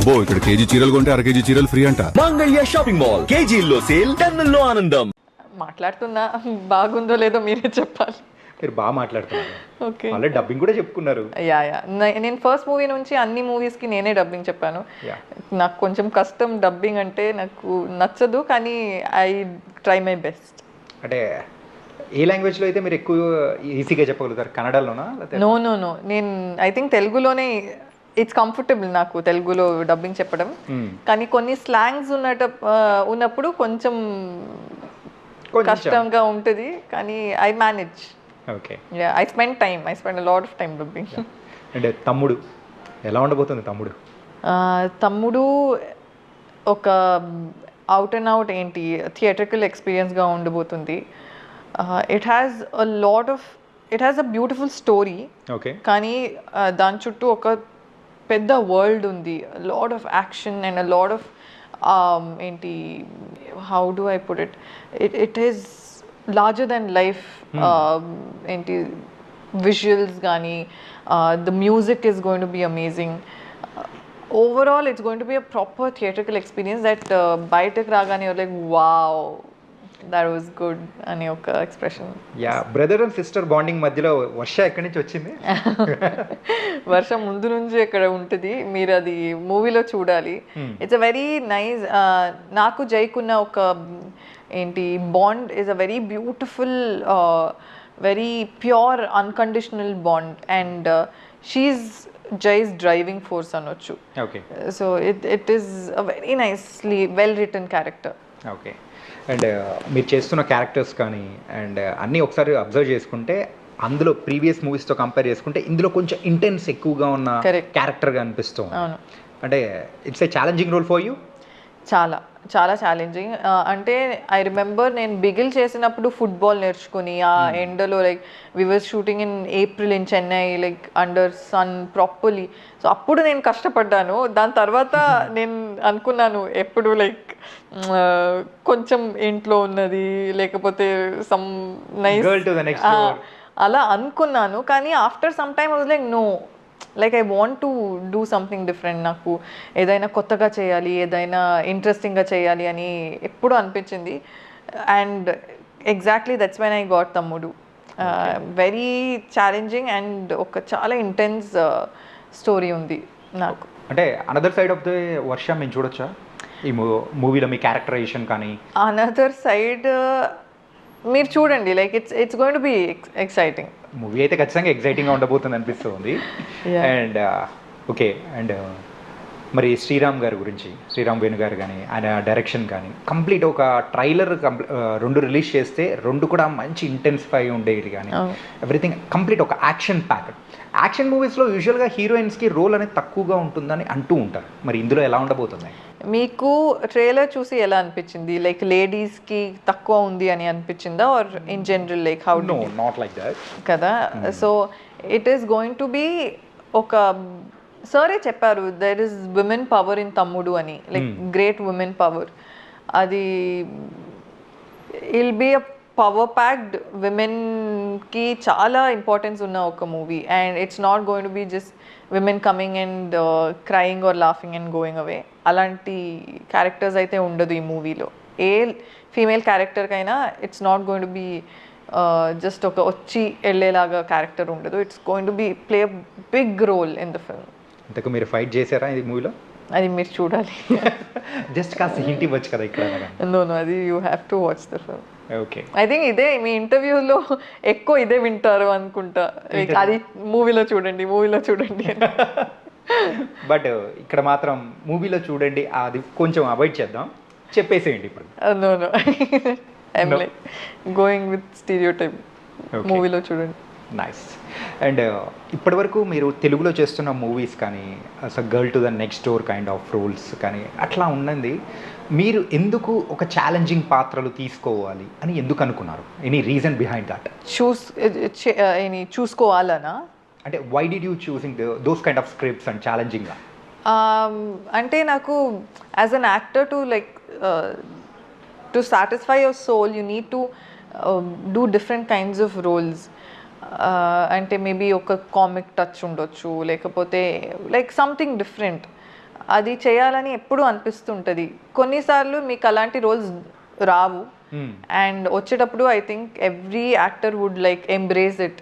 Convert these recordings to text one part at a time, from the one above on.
అబ్బో ఇక్కడ కేజీ చీరలు కొంటే అర కేజీ చీరలు ఫ్రీ అంట. మంగళ్య షాపింగ్ మాల్, కేజీల్లో సేల్, టన్నుల్లో ఆనందం. మాట్లాడుతున్నా బాగుందో లేదో మీరే చెప్పాలి. మీరు బాగా మాట్లాడుతున్నారు. ఓకే, ఆల్రెడీ డబ్బింగ్ కూడా చెప్పుకున్నారు. యా నేను ఫస్ట్ మూవీ నుంచి అన్ని మూవీస్కి నేనే డబ్బింగ్ చెప్పాను. Yeah. నాకు కొంచెం కష్టం డబ్బింగ్ అంటే, నాకు నచ్చదు, కానీ ఐ ట్రై మై బెస్ట్. అంటే ఏ లాంగ్వేజ్లో అయితే మీరు ఎక్కువ ఈజీగా చెప్పగలుగుతారు? కన్నడలోనా? నో నేను ఐ థింక్ తెలుగులోనే ఇట్స్ కంఫర్టబుల్ నాకు తెలుగులో డబ్బింగ్ చెప్పడం. కానీ కొన్ని స్లాంగ్స్ ఉన్నప్పుడు కొంచెం కష్టంగా ఉంటుంది, కానీ I manage. Okay, I spend lot of time dubbing. అంటే తమ్ముడు ఎలా ఉండబోతుంది? తమ్ముడు ఒక అవుట్ అండ్ అవుట్ ఏంటి థియేట్రికల్ ఎక్స్పీరియన్స్గా ఉండబోతుంది. It has a beautiful story. Okay, కానీ దాని చుట్టూ ఒక పెద్ద వరల్డ్ ఉంది, lot of action and a lot of ఏంటి, how do I put it is larger than life. ఏంటి విజువల్స్ కానీ, the music is going to be amazing. Overall it's going to be a proper theatrical experience that బయటకు రాగానే like wow, that was good అనే ఒక expression. Yeah, brother and sister bonding మధ్యలో వర్ష ఎక్కడి నుంచి వచ్చింది? వర్షం ముందు నుంచి ఎక్కడ ఉంటుంది, మీరు అది మూవీలో చూడాలి. It's a very nice. నాకు జైకున్న ఒక ఏంటి bond is a very beautiful, very pure unconditional bond, and she is Jai's driving force అనొచ్చు. Okay, so it is a very nicely well written character. Okay. And మీరు చేస్తున్న క్యారెక్టర్స్ కానీ అండ్ అన్నీ ఒకసారి అబ్జర్వ్ చేసుకుంటే, అందులో ప్రీవియస్ మూవీస్తో కంపేర్ చేసుకుంటే ఇందులో కొంచెం ఇంటెన్స్ ఎక్కువగా ఉన్న క్యారెక్టర్గా అనిపిస్తుంది. అవును, అంటే it's a challenging role for you? చాలా చాలా ఛాలెంజింగ్. అంటే ఐ రిమెంబర్ నేను బిగిల్ చేసినప్పుడు ఫుట్బాల్ నేర్చుకుని ఆ ఎండలో, like we were shooting in April in Chennai, like under sun properly. So అప్పుడు నేను కష్టపడ్డాను. దాని తర్వాత నేను అనుకున్నాను ఎప్పుడు లైక్ కొంచెం ఇంట్లో ఉన్నది, లేకపోతే సమ్ నైస్ అలా అనుకున్నాను. కానీ after some time I was like no, like I want to do something different. నాకు ఏదైనా కొత్తగా చేయాలి, ఏదైనా ఇంట్రెస్టింగ్గా చేయాలి అని ఎప్పుడు అనిపించింది. And exactly that's when I got తమ్ముడు. వెరీ ఛాలెంజింగ్ అండ్ ఒక చాలా ఇంటెన్స్ స్టోరీ ఉంది నాకు. అంటే అనదర్ సైడ్ ఆఫ్ ద వర్ష మేము చూడొచ్చా ఈ మూవీలో? మీ క్యారెక్టరైజేషన్ కానీ అనదర్ సైడ్ మీరు చూడండి, like it's going to B exciting. Movie అయితే ఖచ్చితంగా ఎక్సైటింగ్గా ఉండబోతుంది అనిపిస్తుంది. అండ్ ఓకే, అండ్ మరి శ్రీరామ్ గారి గురించి, శ్రీరామ్ వేణు గారు కానీ, ఆయన డైరెక్షన్ కానీ, కంప్లీట్ ఒక ట్రైలర్ 2 రిలీజ్ చేస్తే 2 కూడా మంచి ఇంటెన్సిఫై ఉండేది కానీ, ఎవ్రీథింగ్ కంప్లీట్ ఒక యాక్షన్ ప్యాక్డ్. యాక్షన్ మూవీస్లో యూజువల్గా హీరోయిన్స్కి రోల్ అనేది తక్కువగా ఉంటుందని అంటూ ఉంటారు. మరి ఇందులో ఎలా ఉండబోతుంది? మీకు ట్రైలర్ చూసి ఎలా అనిపించింది? లైక్ లేడీస్కి తక్కువ ఉంది అని అనిపించిందా, or in general like how? No, not like that కదా. So it is going to be ఒక, సరే చెప్పారు there is women power in Thammudu అని, లైక్ గ్రేట్ విమెన్ పవర్. అది it'll be a power packed, విమెన్కి చాలా ఇంపార్టెన్స్ ఉన్న ఒక movie. And it's not going to be just women coming and crying or laughing and going away. అలాంటి characters అయితే ఉండదు ఈ మూవీలో. ఏ female క్యారెక్టర్కైనా it's not going to be just ఒక వచ్చి వెళ్ళేలాగా క్యారెక్టర్ ఉండదు. It's going to be play a big role in the film. ఇంతకు మీరు ఫైట్ చేశారా ఈ మూవీలో? అది మీరు చూడాలి. జస్ట్ కాస్త హింట్ ఇవ్వచ్చు కదా ఇక్కడ. నో అది you have to watch the film. Okay, I think ఇదే మీ ఇంటర్వ్యూలో ఎక్కువ ఇదే వింటారు అనుకుంటా, అది మూవీలో చూడండి, మూవీలో చూడండి. బట్ ఇక్కడ మాత్రం మూవీలో చూడండి, అది కొంచెం అవాయిడ్ చేద్దాం, చెప్పేసేయండి ఇప్పుడు. No I'm like going with stereotype. మూవీలో చూడండి. నైస్. అండ్ ఇప్పటివరకు మీరు తెలుగులో చేస్తున్న మూవీస్ కానీ, అసలు girl to the next door kind of roles కానీ అట్లా ఉన్నది, మీరు ఎందుకు ఒక ఛాలెంజింగ్ పాత్రలు తీసుకోవాలి అని ఎందుకు అనుకున్నారు? Any reason behind that? చూసుకోవాలనా అంటే why did you choosing those kind of scripts and ఛాలెంజింగ్గా? అంటే నాకు as an actor to like to satisfy your soul you need to do different kinds of roles. అంటే మేబీ ఒక comic touch ఉండొచ్చు, లేకపోతే like something different. అది చేయాలని ఎప్పుడూ అనిపిస్తుంటుంది. కొన్నిసార్లు మీకు అలాంటి రోల్స్ రావు, అండ్ వచ్చేటప్పుడు I think every actor would like embrace it.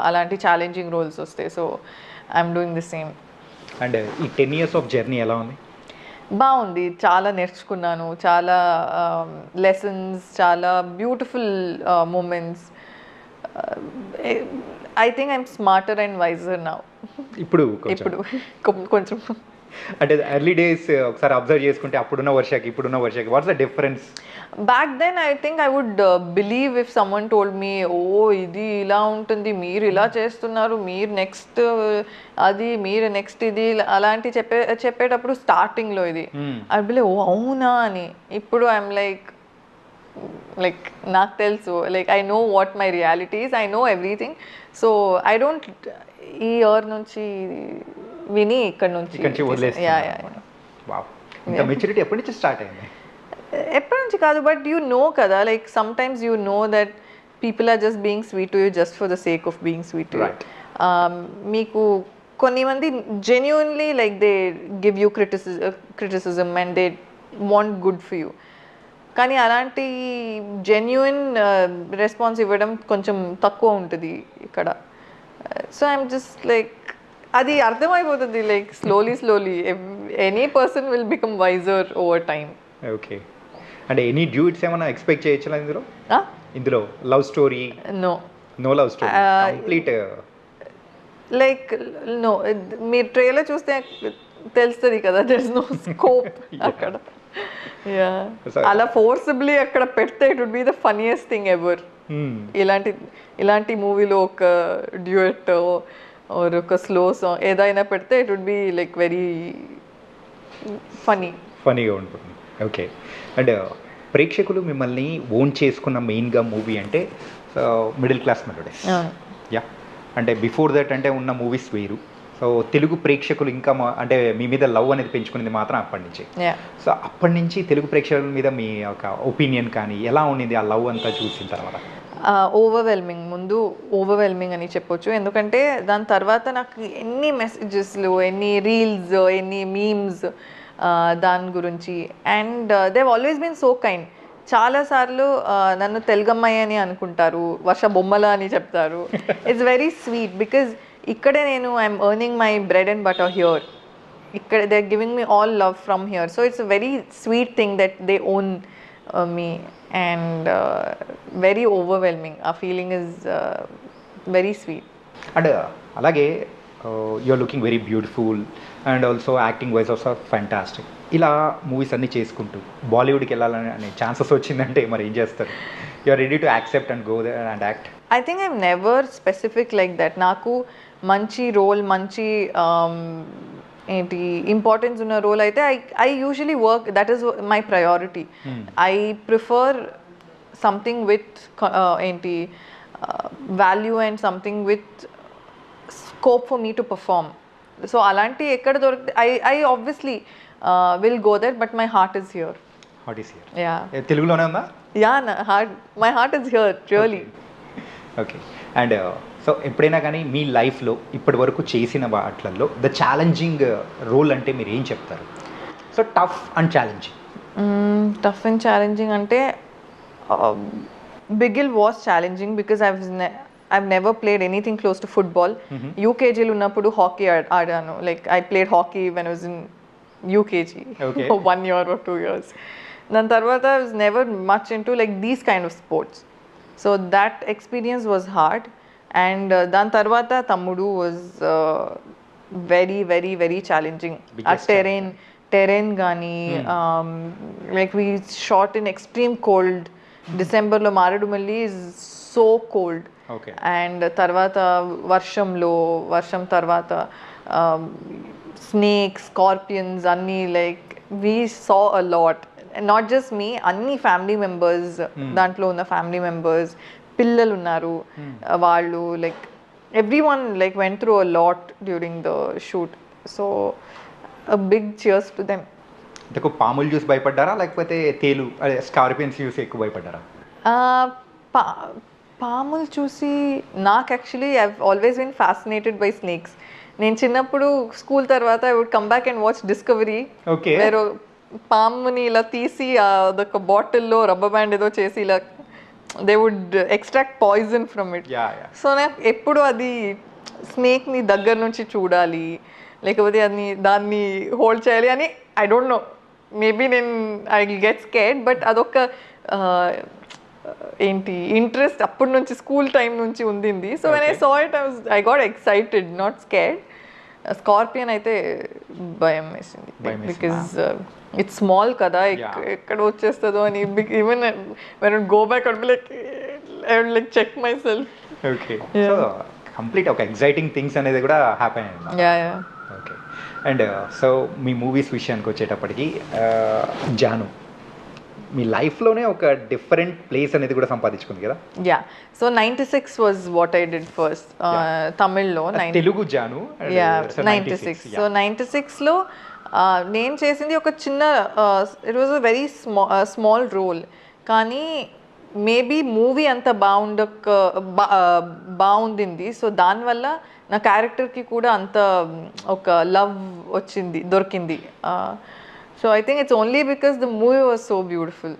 అలాంటి ఛాలెంజింగ్ రోల్స్ వస్తాయి. So I'm doing the same. And ఈ 10 years ఆఫ్ జర్నీ ఎలా ఉంది? బాగుంది, చాలా నేర్చుకున్నాను, చాలా లెసన్స్, చాలా beautiful moments. I think I'm smarter and wiser now. ఇప్పుడు కొంచెం అంటే ఎర్లీ డేస్ ఒకసారి అబ్జర్వ్ చేసుకుంటే అప్పుడున్న వర్షకి ఇప్పుడున్న వర్షకి what's the difference? Back then I think I would believe if someone told me, ఓ ఇది ఇలా ఉంటుంది, మీరు ఇలా చేస్తున్నారు, మీరు నెక్స్ట్ అది, మీరు నెక్స్ట్ ఇది, అలాంటి చెప్పేటప్పుడు స్టార్టింగ్లో ఇది ఐ బిలీవ్ ఓ అవునా అని. ఇప్పుడు ఐఎమ్ లైక్ నాకు తెలుసు, like I know what my realities, I know everything. So I don't ఈ ఇయర్ నుంచి విని ఇక్కడ నుంచి ఇంకా మెచ్యూరిటీ ఎప్పటి నుంచి స్టార్ట్ అయింది? ఎప్పటి నుంచి కాదు, బట్ యూ నో కదా, like sometimes you know that people are just being sweet to you just for the sake of being sweet to you. మీకు కొన్ని మంది genuinely like they give you criticism and they want good for you. కానీ అలాంటి genuine response ఇవ్వడం కొంచెం తక్కువ ఉంటుంది ఇక్కడ. సో ఐఎమ్ జస్ట్ లైక్ అది అర్థమైపోతుంది, like slowly any person will become wiser over time. Okay. అంటే ఎనీ డ్యూట్స్ ఏమైనా ఎక్స్పెక్ట్ చేయొచ్చా ఇందులో? Love story? No love story, complete like no. మీరు ట్రైలర్ చూస్తే తెలుస్తుంది కదా, దెర్ ఇస్ నో స్కోప్ అక్కడ. అలా ఫోర్సిబ్లీ అక్కడ పెడితే it would be the funniest thing ever. ఇలాంటి మూవీలో ఒక డ్యూయట్ ఆర్ ఒక స్లో సాంగ్ ఏదైనా పెడితే it would be like very ఫనీగా ఉంటుంది. ఓకే. అండ్ ప్రేక్షకులు మిమ్మల్ని ఓన్ చేసుకున్న మెయిన్గా మూవీ అంటే మిడిల్ క్లాస్ మెలోడీస్. యా, అంటే బిఫోర్ దట్ అంటే ఉన్న మూవీస్ వేరు. సో తెలుగు ప్రేక్షకులు ఇంకా అంటే మీ మీద లవ్ అనేది పెంచుకునేది మాత్రం అప్పటి నుంచి. సో అప్పటి నుంచి తెలుగు ప్రేక్షకుల మీద మీ ఒక ఒపీనియన్ కానీ ఎలా ఉండింది ఆ లవ్ అంతా చూసిన తర్వాత? ఓవర్వెల్మింగ్, ముందు ఓవర్వెల్మింగ్ అని చెప్పొచ్చు. ఎందుకంటే దాని తర్వాత నాకు ఎన్ని మెసేజెస్లు, ఎన్ని రీల్స్, ఎన్ని మీమ్స్ దాని గురించి. And they always been so kind. చాలాసార్లు నన్ను తెలుగమ్మాయి అని అనుకుంటారు, వర్ష బొమ్మల అని చెప్తారు. ఇట్స్ వెరీ స్వీట్ బికాజ్ ఇక్కడే నేను I'm earning my bread and butter here. ఇక్కడ they are giving me all love from here. So it's very sweet thing that they own me and very overwhelming. ఆ feeling is very sweet. And అలాగే you are looking very beautiful and also acting wise also fantastic. ఇలా movies అన్నీ చేసుకుంటూ బాలీవుడ్కి వెళ్ళాలని అనే chances వచ్చిందంటే మరి ఏం చేస్తారు? You are ready to accept and go there and act? I think I'm never specific like that. నాకు మంచి రోల్, మంచి ఏంటి ఇంపార్టెన్స్ ఉన్న రోల్ అయితే I usually work, that is my priority. I prefer something with ఏంటి value and something with scope for me to perform. So అలాంటి ఎక్కడ దొరికితే I obviously will go that, but my heart is here. Yeah, తెలుగులోనే ఉందా? Yeah, my heart is here really. Okay. And so ఎప్పుడైనా కానీ మీ లైఫ్లో ఇప్పటి వరకు చేసిన వాటిల్లో ద ఛాలెంజింగ్ రోల్ అంటే మీరు ఏం చెప్తారు? So tough and challenging. Tough and challenging అంటే Bigil was challenging because I've never played anything close to football. UKGలో ఉన్నప్పుడు హాకీ ఆడాను. Like I played hockey when I was in UKG for 1 year or 2 years. దాని తర్వాత I was never much into like these kind of sports. So that experience was hard. And దాని తర్వాత తమ్ముడు was very challenging. ఆ terrain కానీ like we shot in extreme cold. డిసెంబర్లో Maredumalli is so cold. And తర్వాత వర్షం తర్వాత స్నేక్స్, స్కార్పియన్స్ అన్నీ like we saw a lot. Not just me, అన్ని ఫ్యామిలీ మెంబర్స్, దాంట్లో ఉన్న ఫ్యామిలీ మెంబర్స్, పిల్లలు ఉన్నారు, వాళ్ళు like every one like went through a lot during the shoot. So a big cheers to them. పాములు చూసి భయపడ్డారా లేకపోతే తేలు స్కార్పియన్స్ చూసి ఎక్కువ భయపడ్డారా? పాములు చూసి నాకు actually I always been fascinated by snakes. నేను చిన్నప్పుడు స్కూల్ తర్వాత I would come back and watch Discovery. Okay. వేరే పాముని ఇలా తీసి అదొక బాటిల్లో రబ్బర్ బ్యాండ్ ఏదో చేసి ఇలా they would extract poison from it. So నాకు ఎప్పుడు అది స్నేక్ని దగ్గర నుంచి చూడాలి, లేకపోతే దాన్ని హోల్డ్ చేయాలి అని ఐ డోంట్ నో, మేబీ నేను ఐ గెట్ స్కేర్డ్, బట్ అదొక ఏంటి ఇంట్రెస్ట్ అప్పటి నుంచి స్కూల్ టైం నుంచి ఉండింది. So when I saw it I got excited, not scared. Scorpion అయితే భయం వేసింది, బికాజ్ ఇట్స్ స్మాల్ కదా, ఎక్కడ వచ్చేస్తుందో అని. Even when go back like check myself. Okay, so complete ఒక ఎక్సైటింగ్ థింగ్స్ అనేది కూడా హ్యాపీ అయింది. ఓకే, అండ్ సో మీ మూవీస్ విషయానికి వచ్చేటప్పటికి జాను మీ లైఫ్లోనే ఒక డిఫరెంట్ ప్లేస్ అనేది కూడా సంపాదించుకుంది కదా. Yeah, so 96 was what I did first తమిళ్లో. తెలుగు జాను. యా, 96. సో 96లో నేను చేసింది ఒక చిన్న, it was a very small role, కానీ మేబీ మూవీ అంత బాగుండింది. సో దానివల్ల నా క్యారెక్టర్కి కూడా అంత ఒక లవ్ దొరికింది. So I think it's only because the movie was so beautiful.